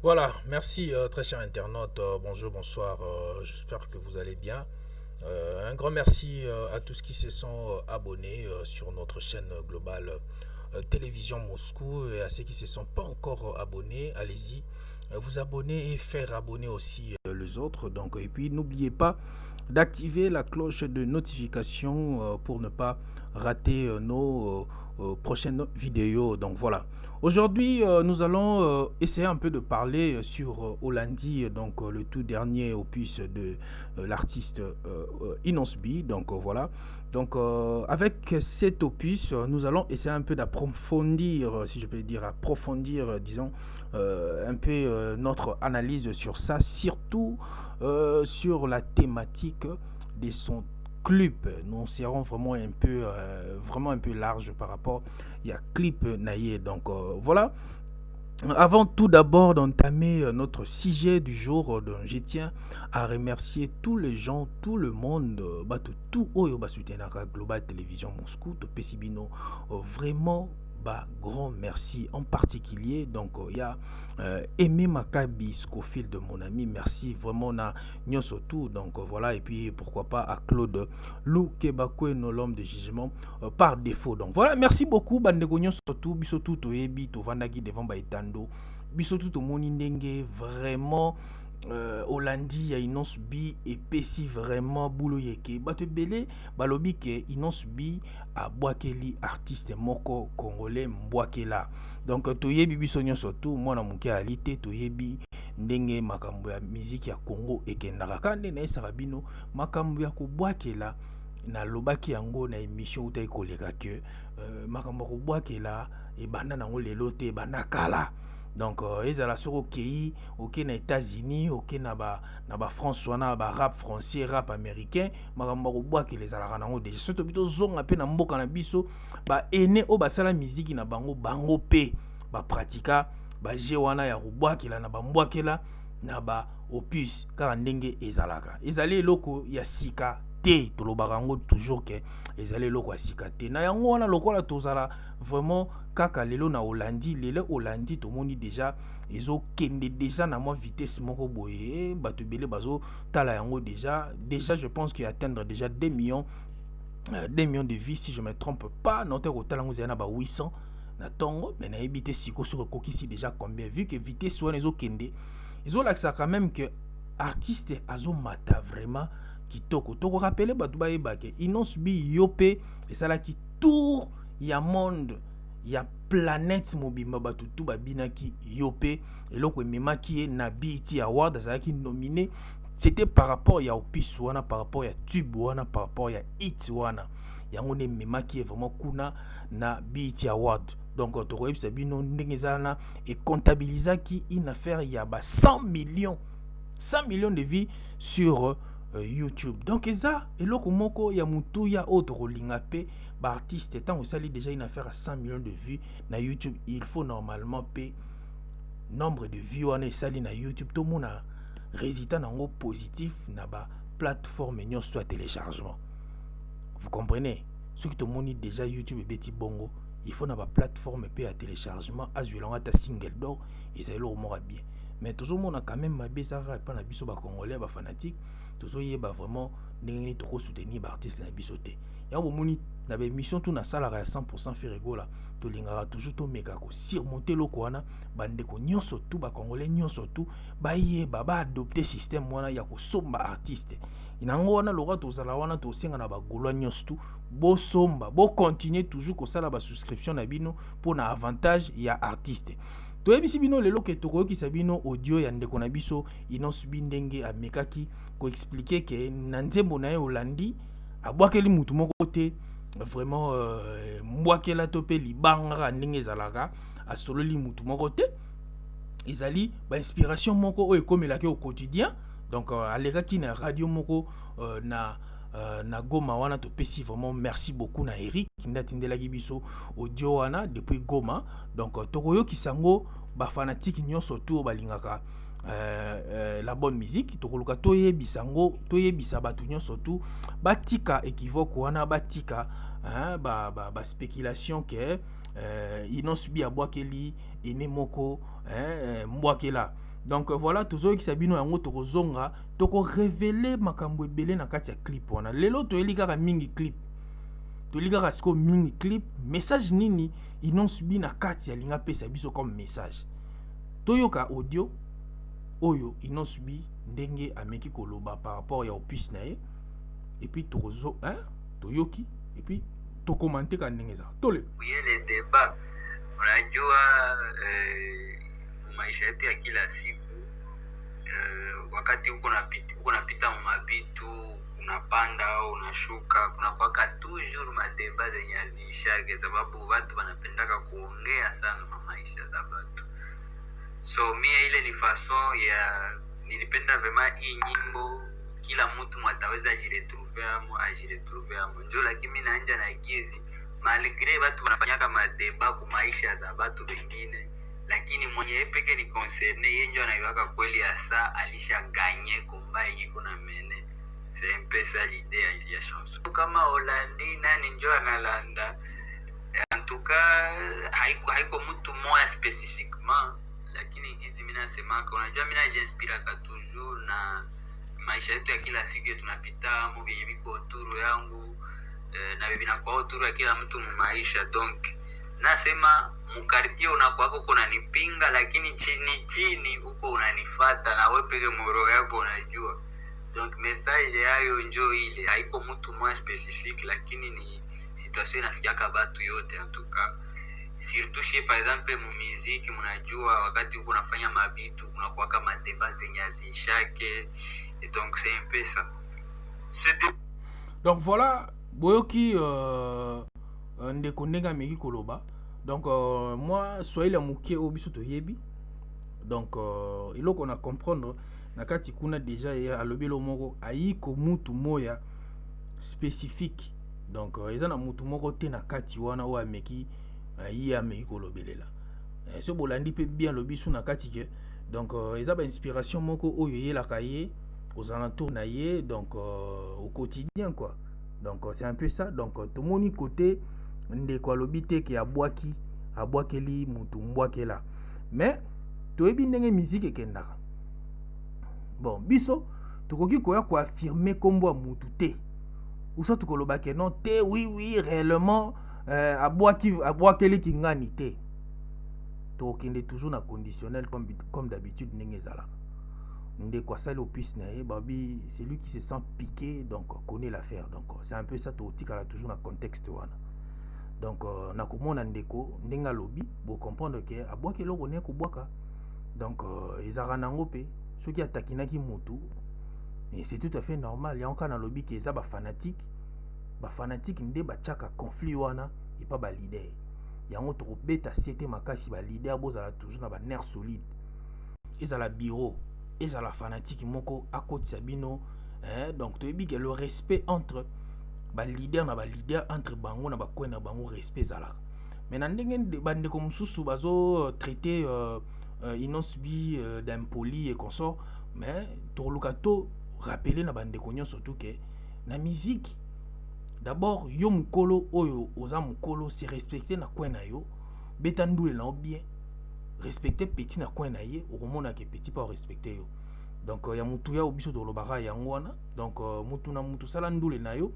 Voilà, merci très cher internaute. Bonjour, bonsoir. J'espère que vous allez bien. Un grand merci à tous qui se sont abonnés sur notre chaîne globale Télévision Moscou et à ceux qui ne se sont pas encore abonnés, allez-y, vous abonner et faire abonner aussi les autres. Donc, et puis n'oubliez pas d'activer la cloche de notification pour ne pas rater nos prochaines vidéos. Donc voilà. Aujourd'hui, nous allons essayer un peu de parler sur Holandi, donc le tout dernier opus de l'artiste Inosbi. Donc voilà. Donc avec cet opus, nous allons essayer un peu d'approfondir, si je peux dire, approfondir, disons, un peu notre analyse sur ça, surtout sur la thématique de son clip. Nous serons vraiment un peu large par rapport à clip naïe. Donc voilà. Avant tout d'abord d'entamer notre sujet du jour, je tiens à remercier tous les gens, tout le monde, tout oyo basutenaka Global Télévision Moscou, to Pesibino, vraiment grand merci en particulier. Donc il y a Aimé Makabi Scofield de mon ami, merci vraiment na Nyoso tout. Donc voilà, et puis pourquoi pas à Claude Lou Kebakwe no l'homme de jugement par défaut. Donc voilà, merci beaucoup bandeko Nyoso tout biso tout to yebi to vandaki devant baitando biso tout to moni ndenge vraiment Holandi ya Inos Bi epesi vraiment boulot yeke bato belé balobi ke Inos Bi a boakeli artiste moko congolais mbwakela. Donc toyebi biso nyonso tout mwana muke alite toyebi ndenge makambo ya musique ya Congo ekendaka kande na esaka bino makambo ya kobwakela na lobaki yango na émission uta ekoleka ke makambo ya kobwakela ebanda nango lelo te ebanda kala. Donc ezala soko okei oke na États-Unis oke na ba France wana ba rap français rap américain makambo kobwakela ezalaka nango déjà soto bito zonga pe na mboka na biso ba ene o basala musique na bango pe ba pratika ba je wana ya kobwakela na bambwakela na ba opus kaka ndenge ezalaka ezali eloko ya sika te tolobaka yango toujours ke ezali eloko ya sika te na yango wana lokola tozala vraiment kaka lelo na Holandi tomoni déjà ezokende déjà na mwa vitesse moko boye bato ebele bazo tala yango déjà je pense qu'il atteindre déjà 2 millions de vues si je me trompe pas note kotala yango ezali na ba 800 na tongo mais nayebi te siko soki ekokisi déjà combien vu que vitesse wana ezokende ezolakisa quand même que artiste azomata vraiment kitoko toko rappeler bato bayeba ke Inos Bi yo pe esalaki tour ya monde ya planète mobimba bato tout babinaki yo pe eloko ememaki ye na BET Award azalaki nominé. C'était par rapport ya opus wana, par rapport ya tube wana, par rapport ya hit wana yango ne memaki vraiment kuna na BET Award. Donc tokoyebisa bino ndenge ezala et comptabilisaki une affaire ya ba 100 millions de vues sur YouTube. Donc eza eloko moko ya mutu ya autre kolinga pe ba artiste tant osali déjà une affaire à 100 millions de vues na YouTube, il faut normalement pe nombre de vues wana esali na YouTube to mona résultat nango positif na ba plateforme nyonso ya téléchargement. Vous comprenez? Ce qui te moni déjà YouTube et beti bongo, il faut na ba plateforme pe à téléchargement azuelanga ta single d'or ezali lo mora bien. Mais toujours mona quand même ma besara pa na biso ba congolais ba fanatique toujours yeba vraiment ndenge to ko soutenir ba artiste na biso te. Ya bomoni na ba émission tout na salaka ya 100% Ferregola to lingara toujours to meka ko surmonter loko wana bandeko nyonso tout ba congolais nyonso tout ba yeba ba adopter système wana ya ko somba artiste. Inango wana lora to zala wana to senga na ba golwa nyonso tout bo somba bo continuer toujours ko sala ba souscription na bino pour na avantage ya artiste. Toyebisi bino lelo ke tokoyokisa bino audio ya ndeko na biso Inos Bi ndenge amekaki ko expliquer ke na nzembo na ye Holandi abwakeli mutu moko te vraiment mbwakela to pe libanga ndenge ezalaka astololi mutu moko te ezali ba inspiration moko oyo ekomelaki au quotidien. Donc alekaki na radio moko na Goma wana to pesi vraiment merci beaucoup na Eric ndatindelaki biso audio wana depuis Goma. Donc tokoyokisa ngo ba fanatique nyonso tout balingaka la bonne musique tokoluka toyebisa ngo toyebisa bato nyonso tout batika équivoque wana batika ba spéculation que Inos Bi abwakeli ene moko mbwakela. Donc voilà, tozo ki sabino yango tokozonga toko révéler makambo ebele na kati ya clip wana. Lelo to elikaka mingi clip. To elikaka siko mingi clip, message nini inonce bi na kati ya linga pesa biso comme message. Toyoka audio oyo inonce bi ndenge ameki koloba par rapport ya opus na ye. Et puis tozo toyoki et puis to commenter ka ndenge za. Tole. Oui, le débat. Unajua maisha yetu ya kila siku wakati uko napita mabitu unapanda au unashuka, kuna kwaka toujours madeba zenye haziishake, sababu watu wanapendaka kuongea sana maisha za watu. So mie ile ni façon ya nilipenda vema hii nyimbo kila mtu mwataweza ajiretrouver amo njo, lakini mimi naanja na gizi malgré watu wanafanyaka madeba ku maisha za watu wengine, lakini mwenye peke ni concerne yenjo anaiwaka kweli asa alisha gagner combat yenye kuna mene. C'est un peu ça l'idée ya chanson. Kama Holandi nani njo analanda, en tout cas haiko mtu moya spécifiquement, lakini gizi mina semaka, unajua mina jinspiraka toujours na maisha yetu ya kila siku tunapita mu vyenye viko autour yangu na bibina kwa autour ya kila mtu mu maisha. Donc nasema mukartie unakwako kuna nipinga, lakini chini uko unanifata na wewe peke moro yako unajua. Donc message yayo njo ile, haiko mtu mwa specific, lakini ni situation inafikiaka batu yote en tout cas. Surtout chez par exemple mu muziki, mnajua wakati uko unafanya mabitu unakuwa kama débat zenye azishake, et donc c'est un peu ça. Donc voilà, boyoki ndeko ndenga meki koloba. Donc moi Swahili mukie obiso to yebi. Donc il faut qu'on comprendre nakati kuna déjà ya alobelo moko ayiko mutu moya spécifique. Donc ezana mutu moko te nakati wana o ameki ya meki kolobelela. So bolandi pe bien lobisu nakati ke. Donc ezaba inspiration moko oyo yelaka ye aux alentours na ye, donc au quotidien quoi. Donc c'est un peu ça. Donc tout le monde côté ndeko alobite ke abwakeli mutu mbwakela. Mais toyebi ndenge musique ekendaka. Bon, biso tokoki koya ko affirmer kombo mutu te. Ou ça tukoloba ke non te, oui réellement abwakeli kingani te. Tokende toujours na conditionnel comme d'habitude ndenge zalaka. Ndeko asali opus na ye babi, c'est lui qui se sent piqué, donc connaît l'affaire. Donc c'est un peu ça, totikala toujours na contexte wana. Donc nakomona ndeko ndenga lobi bo comprendre que abwaki loko ne kubwaka. Donc ezara nango pe soki atakinaki mutu, et c'est tout à fait normal. Ya onka na lobi ke eza ba fanatique nde ba tchaka conflit wana et pas ba leader. Yango to beta siete makasi ba leader bozala toujours na ba nerf solide. Ezala bureau, ezala fanatique moko akoti sabino, donc to yebi que le respect entre ba leader na ba leader, entre bango na ba kwen na bango respect zala. Mais na ndenge bande comme susu bazo traiter inonce bi d'impoli et consort, mais to lukato rappeler na bande konyo surtout que na musique d'abord yo mukolo oyo oza mukolo c'est respecter na kwen na yo, betandule na bien respecter petit na kwen na ye, okomona ke petit pas respecter yo. Donc ya mutu ya obiso to lobara yango wana. Donc mutu na mutu sala ndule na yo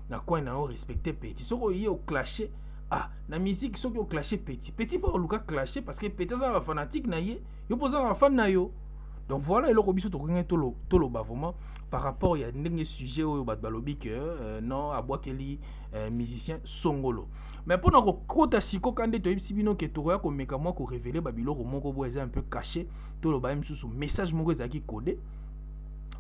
na kwen na yo respecter petit. Soko ye o clasher na musique soki o clasher petit pas o luka clasher parce que petit ça va fanatique na ye, yo poza na fan na yo. Donc voilà eloko biso to konga to loba vraiment par rapport ya ndenge sujet oyo bat balobi que non abwakeli musicien songolo. Mais pour na ko kota siko kande to yebisi bino ke to ya ko meka moi ko révéler babiloko moko bo eza un peu caché, to loba même sous message moko ezaki codé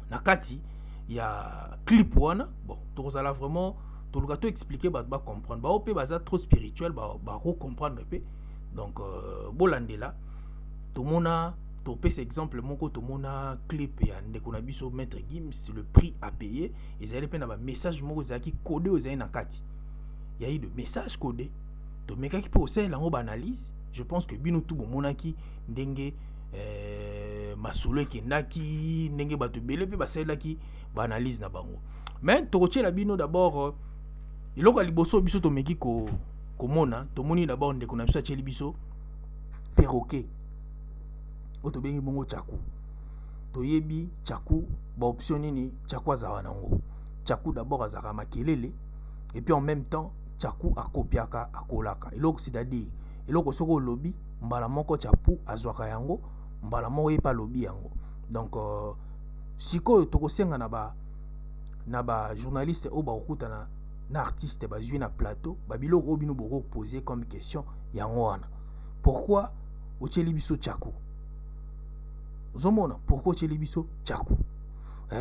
na kati ya clip wana. Bon to zala vraiment to luka to expliquer ba comprendre ba opé baza trop spirituel ba comprendre pe. Donc bolandela to mona to pèse exemple moko to mona clip ya ndeko na biso Maître Gims, le prix à payer ezali pe na ba message moko ezaki codé ozali na kati. Il y a eu de messages codés. To mekaki po osala lango ba analyse. Je pense que bino tout bomonaki ndenge masolo ekendaki, ndenge bato bele pe basalaki ba analyse na bango. Mais to kotiela bino d'abord eloko liboso biso to meki ko mona, to moni d'abord ndeko na biso atieli biso perroquet. Oto bengi bongo chaku. toyebi Tchakou ba option nini Tchakou azawa nango. Tchakou d'abord azaka makelele et puis en même temps Tchakou akopiaka akolaka. Eloko c'est-à-dire eloko soko lobby mbala moko Tchakou azwaka yango mbala moko yepa lobby yango. Donc sikoyo tokosenga na ba journaliste o ba okutana na artiste bazui na plateau ba biloko bino boko poser comme question yango wana. Pourquoi ocheli biso Tchakou? Zomona pourquoi ocheli biso Tchakou?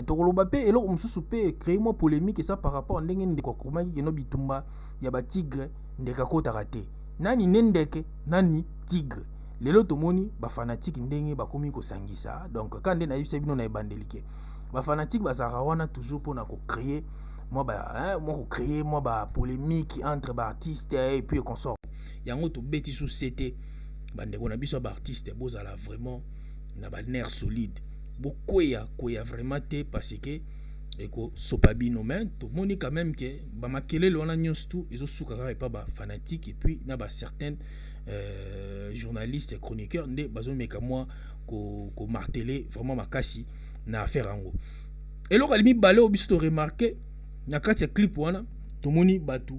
Tokoloba pe eloko mususu pe créer moi polémique et ça par rapport à ndenge ndeko komaki keno bitumba ya ba tigre ndeka kota raté. Nani nendeke nani tigre. Lelo tomoni ba fanatique ndenge bakomi ko sangisa. Donc quand ndena yibisa bino na ebandelike. Ba fanatique bazaka wana toujours pour na ko créer moi créer moi polémique entre ba artistes et puis consort. Yango to beti sous CT bandeko na biso ba artiste bozala vraiment na ba nerf solide. Bokoya koya vraiment te parce que eko sopabino men to moni quand même que ba makelele wana nyonso tout ezo suka pa ba fanatique et puis na ba certaines journalistes et chroniqueurs nde bazo meka moi ko marteler vraiment makasi na affaire ango. Eloko alimi balé obiso to remarquer na kati ya clip wana to moni batu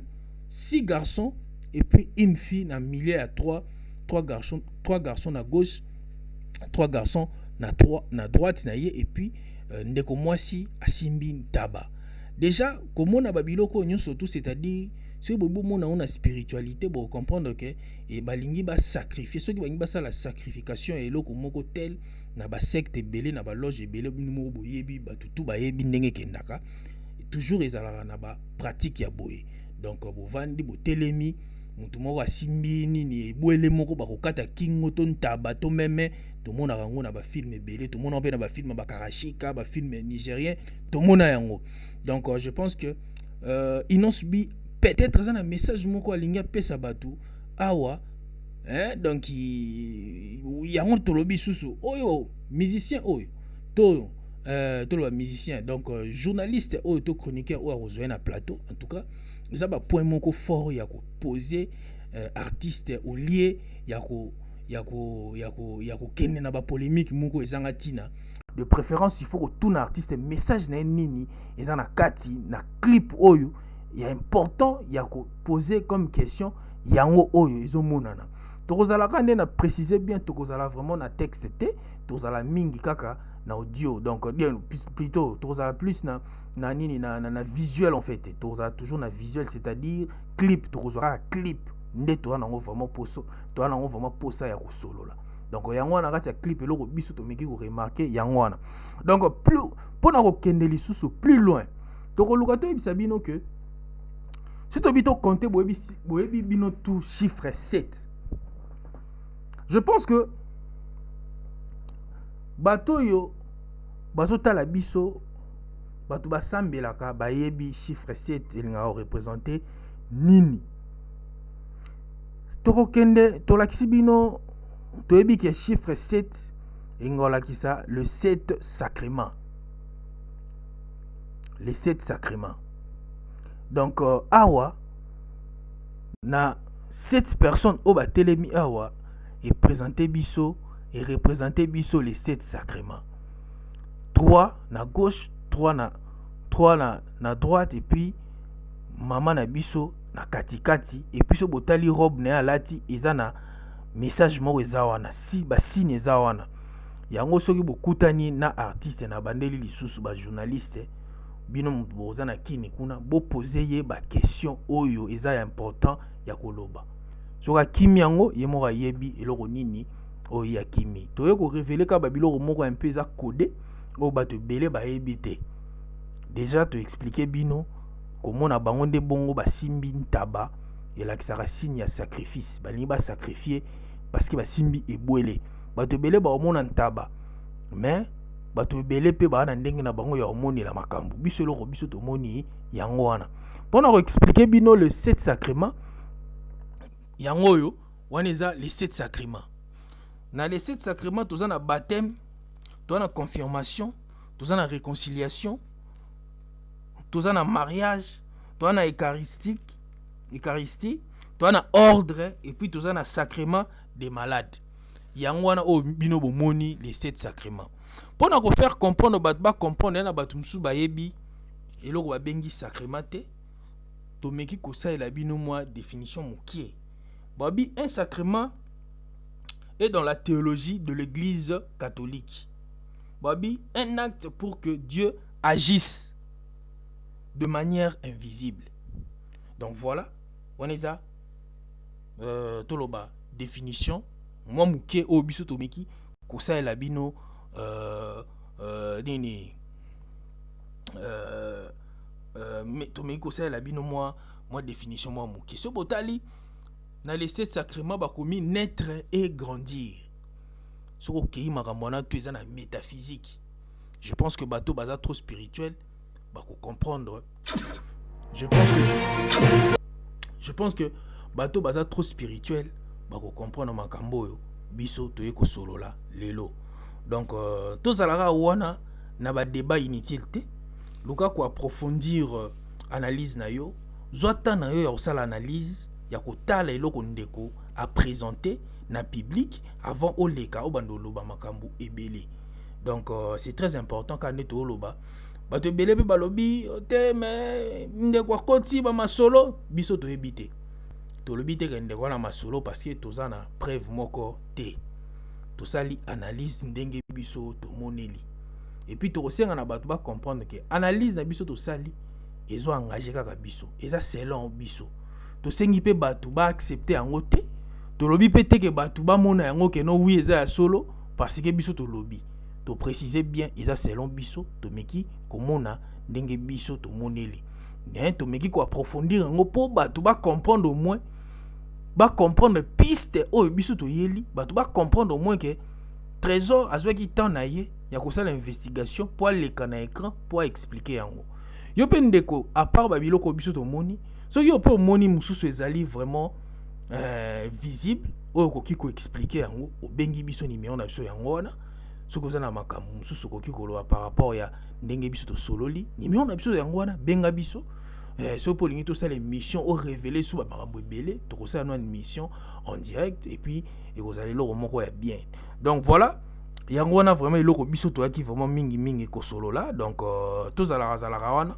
6 garçons et puis une fille na milieu à 3 garçons à gauche, 3 garçons na droite na ye et puis ndeko mwasi asimbi ntaba. Déjà comment na babiloko nyonso tout c'est-à-dire si bobo mona on a spiritualité bo comprendre que et balingi ba sacrifier ceux qui balingi ba la sacrification et eloko moko tel na ba secte belé na ba loge belé bino boyebi batutu bayebi ndenge kendaka toujours ezalaka na ba pratique ya boye. Donc bo vandi bo telemi mutu moko asimbi nini ebwele moko bakokata kingo to ntaba to meme to mona rango na ba film belé to mona pe na ba film ba karashika ba film nigérien to mona yango. Donc je pense que inosbi peut-être ça un message moko alinga pesa batu awa donc yango tolobi susu oyo musicien oyo to le musicien donc journaliste oyo to chroniqueur oyo rejoindre na plateau en tout cas ça ba point moko fort ya ko poser artiste au lieu ya ko kenne na ba polémique moko ezanga tina. De préférence il faut que tout artiste message na nini ezana kati na clip oyo il est important ya ko poser comme question yango oyo ezomonana. Tokozala kande na préciser bien tokozala vraiment na texte te tozala mingi kaka na audio donc plutôt tokozala plus na nini na visuel en fait tozala toujours na visuel c'est-à-dire clip tokozala clip nde to na vraiment poso to na vraiment posa ya ko solo la. Donc yango na kati ya clip eloko biso to meki ko remarquer yango wana. Donc plus pona ko kende lisusu plus loin tokoluka to ebisa bino que si tu habites au compter, boebi bino tout chiffre 7. Je pense que bato yo bazota la biso bato basambelaka bayebi chiffre 7 elinga représenter nini. Toko kende tolakisi bino toyebi que chiffre 7 engolakisa le 7 sacrement. Les 7 sacrements. Donc awa na 7 personnes au batelemi awa et présenter biso et représenter biso les 7 sacrements. 3 na gauche, 3 na droite et puis maman na biso na katikati et puis so botali robe na alati ezana message moko ezawana si ba signe ezawana. Yango soki bokutani na artiste na bandeli lisusu ba journaliste bino boza na kini kuna bo poser ye ba question oyo eza important ya koloba soka kimi yango ye moko yebi eloko nini oyo ya kimi toye ko révéler ka ba biloko moko un peu za codé o bato belé ba yebi te déjà to expliquer bino comment na bango nde bongo ba simbi ntaba et kisaka signe ya sacrifice bali ba sacrifier parce que ba simbi ebwele bato belé ba omona ntaba mais bato belé pe ba na ndenge na bango ya omoni la makambu biso loko biso to moni yango wana pona ko expliquer bino le 7 sacrements yango yo wana eza les 7 sacrements na les 7 sacrements toza na baptême toza na confirmation toza na réconciliation toza na mariage toza na eucharistie toza na ordre et puis toza na sacrement des malades. Yangwana o bino bomoni les 7 sacrements. Pour nous faire comprendre, ba comprendre na batu msu ba yebi eloko ba bengi sacrement te. Tomeki kosa la bino moi définition mokie. Babi un sacrement est dans la théologie de l'église catholique. Babi un acte pour que Dieu agisse de manière invisible. Donc voilà, on est à toloba définition. Moi muke o biso tomeki kosa la bino nini tomeki kosa la bino moi définition moi muke. Ce botali na les 7 sacrements bakomi naître et grandir. Ce qui makamona tu es na métaphysique. Je pense que bateau baza trop spirituel bako comprendre. Je pense que bateau baza trop spirituel bako comprendre makambo yo biso toye ko solo la lelo. Donc to zalara wana na ba débat inutile te. Luka ko approfondir analyse na yo, zwata na yo ya osala analyse ya kotala eloko ndeko a présenter na public avant oleka obandolo ba makambo ebele. Donc c'est très important quand neto loba bato ebele pe balobi te mais ndeko akoti ba masolo biso to ebite. To lobi te ndeko na masolo parce que toza na preuve moko te. To sali analyse ndenge biso to moneli. Et puis to kosenga na bato ba comprendre que analyse na biso to sali ezo engagé kaka biso. Eza selon biso. To sengi pe bato ba accepter yango te. To lobi pe te ke bato ba mona yango ke no oui eza ya solo parce que biso to lobi. To préciser bien eza selon biso to meki komona ndenge biso to moneli. To meki ko approfondir yango po bato ba comprendre au moins ba comprendre piste o biso to yeli bato ba comprendre au moins que trésor azwa ki temps na ye ya kosala investigation po aleka na écran po expliquer yango. Yo pe ndeko à part ba biloko biso to moni so yo pe moni mususu ezali vraiment visible o koki ko expliquer yango o bengi biso numéro na biso yango wana soko za na makambo mususu koki koloba par rapport ya ndenge biso to sololi numéro na biso yango wana benga biso. So pour l'ingi tout ça les missions au révéler sous makambo ebele to ko ça une mission en direct et puis et vous allez le moko ya bien. Donc voilà yango wana vraiment eloko biso to aki vraiment mingi ko solo là. Donc to zalaka wana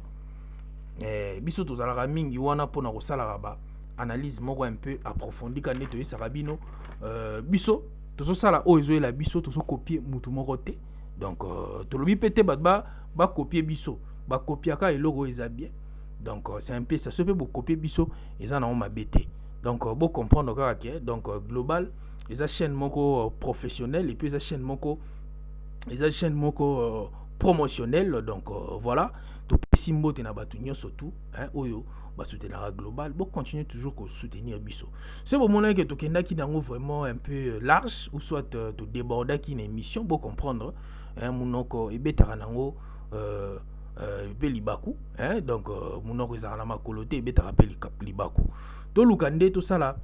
biso to zalaka mingi wana pona ko sala ba analyse moko un peu approfondie quand neto yesaka bino biso to so sala o ezo la biso to so copier mutu moko te. Donc to lobi pété ba copier biso ba copier ka eloko eza bien. Donc c'est un peu ça se peut beaucoup copier biso et ça na on m'a bêté. Donc beaucoup comprendre que donc global les chaînes moko professionnelles et puis les chaînes moko promotionnelles. Donc voilà to simbo te na batu nyonso tout hein oyo ba soutenir global bon continuer toujours ko soutenir biso. C'est bon moment que to kenda ki nango vraiment un peu large ou soit to déborder qui une émission bon comprendre hein munoko ebetara nango pe libaku hein donc munoko ezala makolote ebetara pe libaku to lukande to sala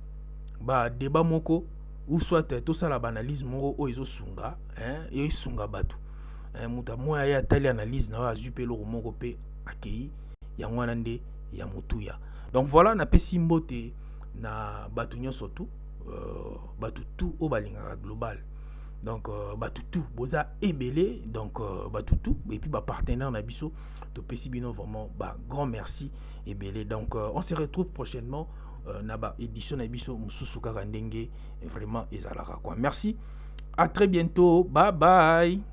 ba débat moko ou soit to sala ba analyse moko o ezo sunga hein e sunga batu muta moya ya tali analyse na wa zupe lo moko pe akei ya ngwana nde ya mutuya. Donc voilà na pesi mbote na batu nyonso tout batu tout o balinga global. Donc batutu boza ebele donc batutu et puis ba partenaire na biso to pesi bino vraiment ba grand merci ebele. Donc on se retrouve prochainement na ba édition na biso mususu kaka ndenge vraiment ezalaka quoi. Merci, à très bientôt, bye bye.